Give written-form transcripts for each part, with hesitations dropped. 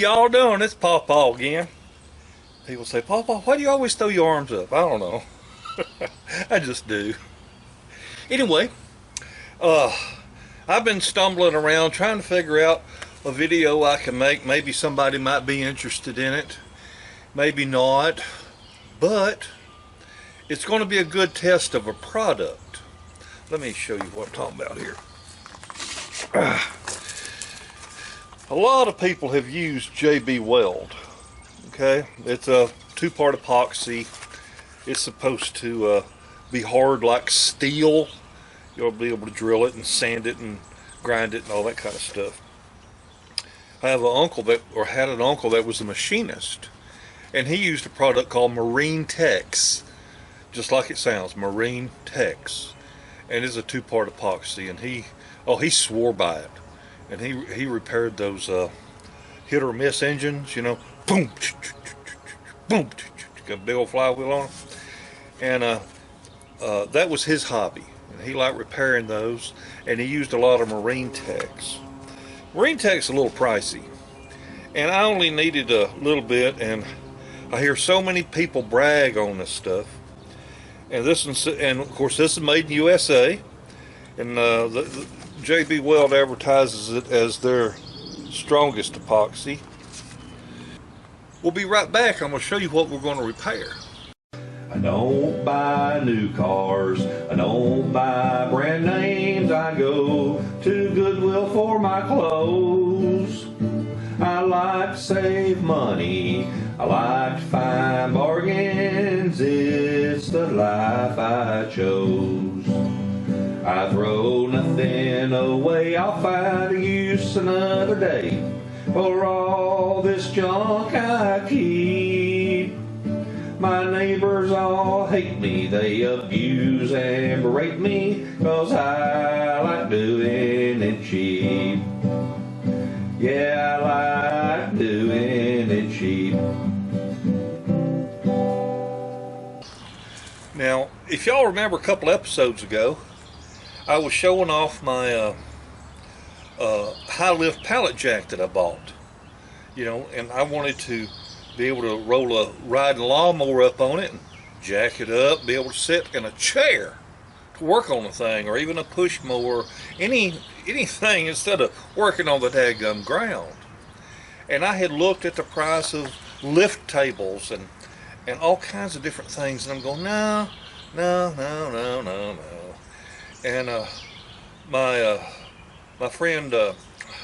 y'all doing? It's PawPaw again. People say, PawPaw, why do you always throw your arms up? I don't know. I just do. Anyway, I've been stumbling around trying to figure out a video I can make. Maybe somebody might be interested in it. Maybe not. But it's going to be a good test of a product. Let me show you what I'm talking about here. A lot of people have used JB Weld. Okay, it's a two-part epoxy. It's supposed to be hard like steel. You'll be able to drill it and sand it and grind it and all that kind of stuff. I have an uncle that, or had an uncle that was a machinist, and he used a product called Marine Tex, just like it sounds, Marine Tex, and it's a two-part epoxy. And he swore by it, and he repaired those hit or miss engines, you know, boom, boom, got a big old flywheel on them, and that was his hobby. And he liked repairing those, and he used a lot of Marine Tex. Marine Tex is a little pricey, and I only needed a little bit, and I hear so many people brag on this stuff. And this is, and of course, this is made in USA, and the JB Weld advertises it as their strongest epoxy. We'll be right back. I'm going to show you what we're going to repair. I don't buy new cars, I don't buy brand names, I go to Goodwill for my clothes. I like to save money, I like to find bargains, it's the life I chose. I throw nothing away, I'll find a use another day for all this junk I keep. My neighbors all hate me, they abuse and berate me, 'cause I like doing it cheap. Yeah, I like doing it cheap. Now, if y'all remember a couple episodes ago, I was showing off my high lift pallet jack that I bought. You know, and I wanted to be able to roll a riding lawnmower up on it and jack it up, be able to sit in a chair to work on the thing, or even a push mower, anything instead of working on the daggum ground. And I had looked at the price of lift tables and all kinds of different things, and I'm going, no. And my friend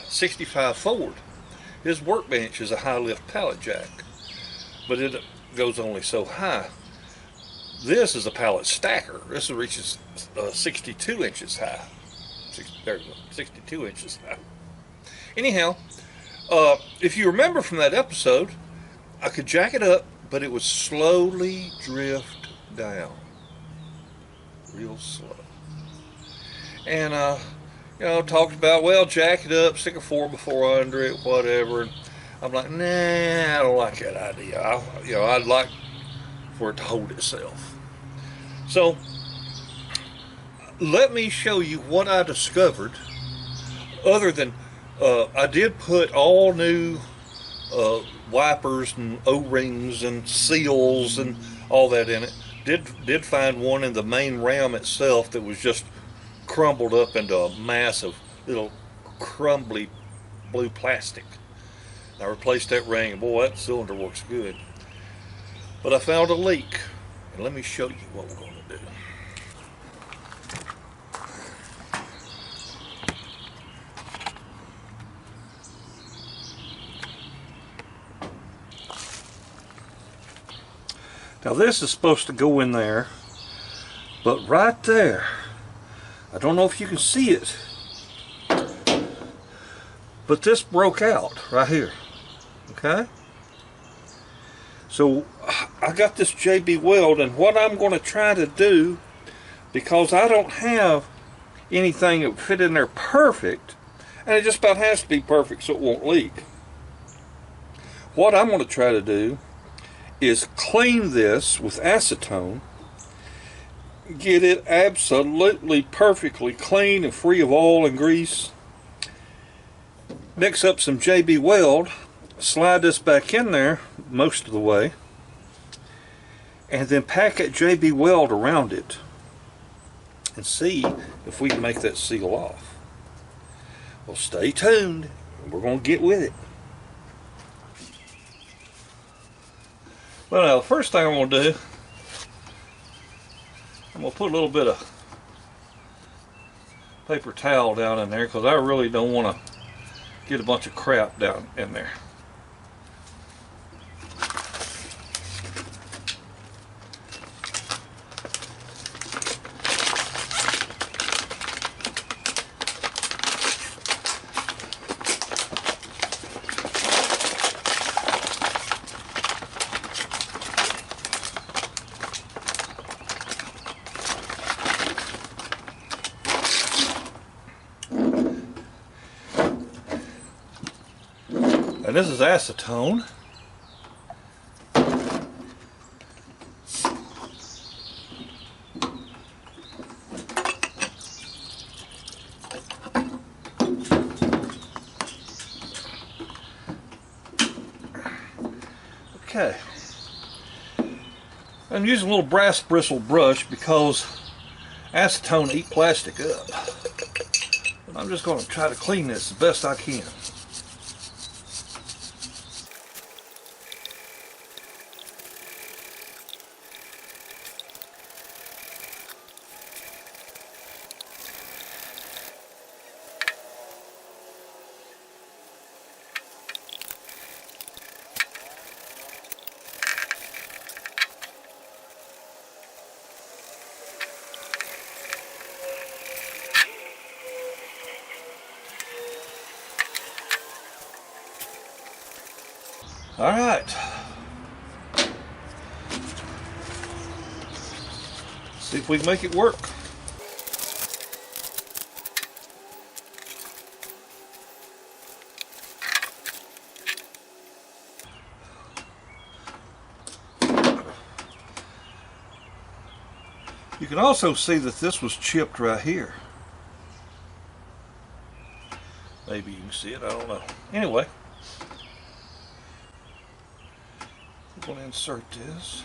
65 Ford, his workbench is a high lift pallet jack, but it goes only so high. This is a pallet stacker. This reaches 62 inches high. 62 inches high. Anyhow, if you remember from that episode, I could jack it up, but it would slowly drift down, real slow. And you know, talked about, well, jack it up, stick a 4x4 under it, whatever. And I'm like, nah, I don't like that idea. I'd like for it to hold itself. So let me show you what I discovered. Other than I did put all new wipers and O-rings and seals and all that in it. Did find one in the main ram itself that was just crumbled up into a mass of little crumbly blue plastic. I replaced that ring, and boy, that cylinder works good. But I found a leak, and let me show you what we're going to do. Now this is supposed to go in there, but right there, I don't know if you can see it, but this broke out right here. Okay? So I got this JB Weld, and what I'm going to try to do, because I don't have anything that would fit in there perfect, and it just about has to be perfect so it won't leak. What I'm going to try to do is clean this with acetone, get it absolutely perfectly clean and free of oil and grease, mix up some JB Weld, slide this back in there most of the way, and then pack that JB Weld around it and see if we can make that seal off. Well, stay tuned. We're going to get with it. Well, now the first thing I'm going to do, I'm going to put a little bit of paper towel down in there because I really don't want to get a bunch of crap down in there. And this is acetone. Okay. I'm using a little brass bristle brush because acetone eats plastic up. And I'm just going to try to clean this the best I can. All right. See if we can make it work. You can also see that this was chipped right here. Maybe you can see it, I don't know. Anyway, we're going to insert this.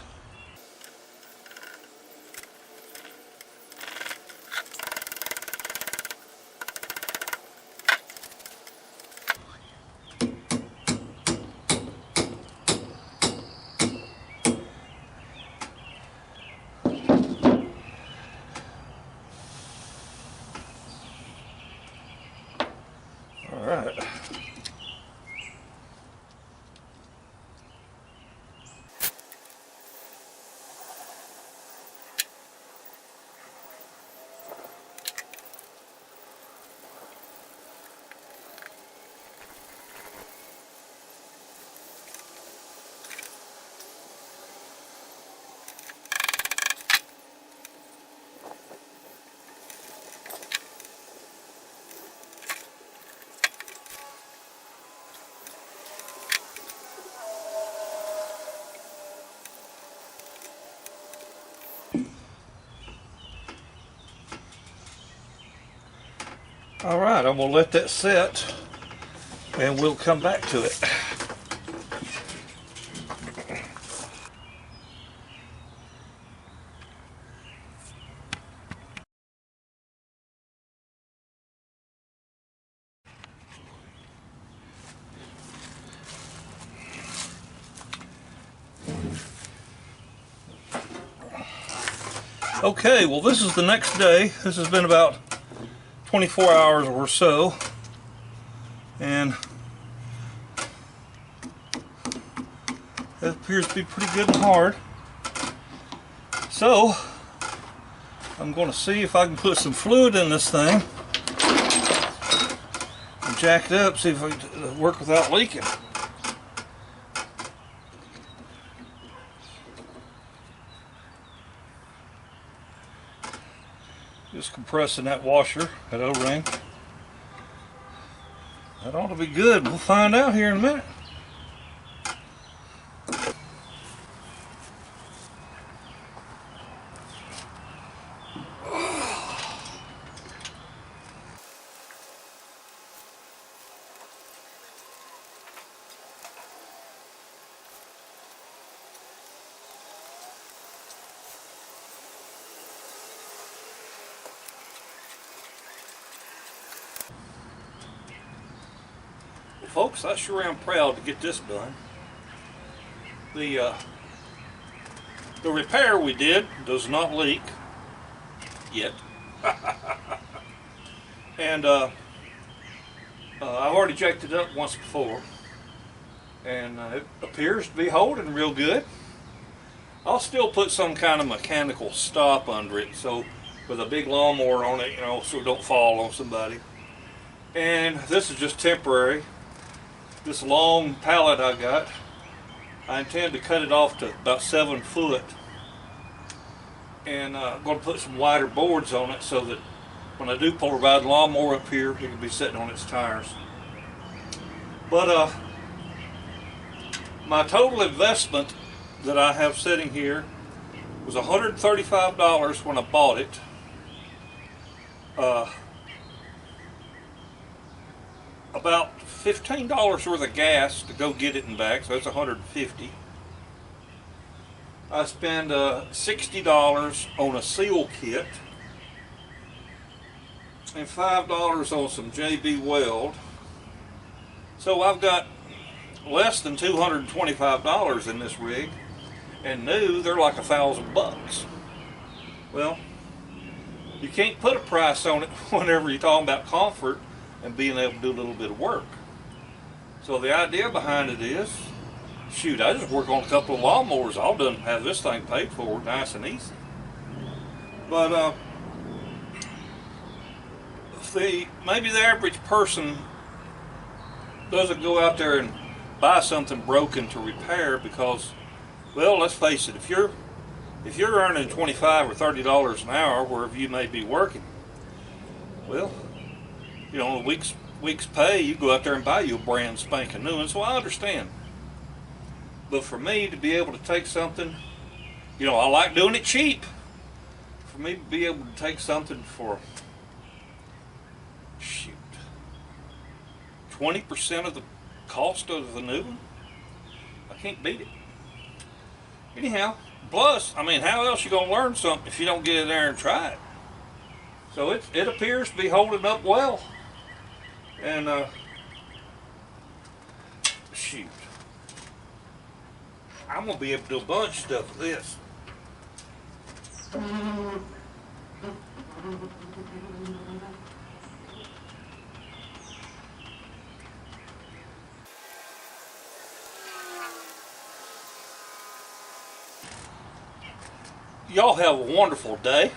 All right. All right, I'm going to let that set and we'll come back to it. Okay, well this is the next day. This has been about 24 hours or so, and it appears to be pretty good and hard. So I'm going to see if I can put some fluid in this thing and jack it up, see if I can work without leaking. Just compressing that washer, that O-ring. That ought to be good. We'll find out here in a minute. folks, I sure am proud to get this done. The repair we did does not leak yet. And I've already jacked it up once before, and it appears to be holding real good. I'll still put some kind of mechanical stop under it, so with a big lawnmower on it, you know, so it don't fall on somebody. And this is just temporary. This long pallet I got, I intend to cut it off to about 7 foot, and I'm going to put some wider boards on it so that when I do pull a ride lawnmower up here, it can be sitting on its tires. But my total investment that I have sitting here was $135 when I bought it. About $15 worth of gas to go get it and back, so that's $150. I spent $60 on a seal kit and $5 on some JB Weld. So I've got less than $225 in this rig, and new they're like $1,000. Well, you can't put a price on it whenever you're talking about comfort and being able to do a little bit of work. So the idea behind it is, shoot, I just work on a couple of lawnmowers, I'll done have this thing paid for nice and easy. But maybe the average person doesn't go out there and buy something broken to repair because, well, let's face it, if you're earning $25 or $30 an hour wherever you may be working, well, you know, a week's pay, you go out there and buy you a brand spanking new one. So I understand. But for me to be able to take something, you know, I like doing it cheap. For me to be able to take something for, shoot, 20% of the cost of the new one, I can't beat it. Anyhow, plus, I mean, how else you gonna learn something if you don't get in there and try it? So it appears to be holding up well. And shoot, I'm gonna be able to do a bunch of stuff with this. Y'all have a wonderful day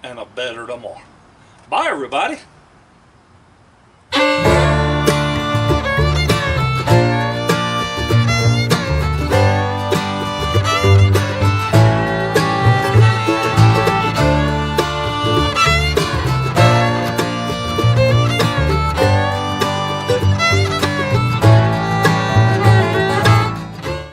and a better tomorrow. Bye, everybody.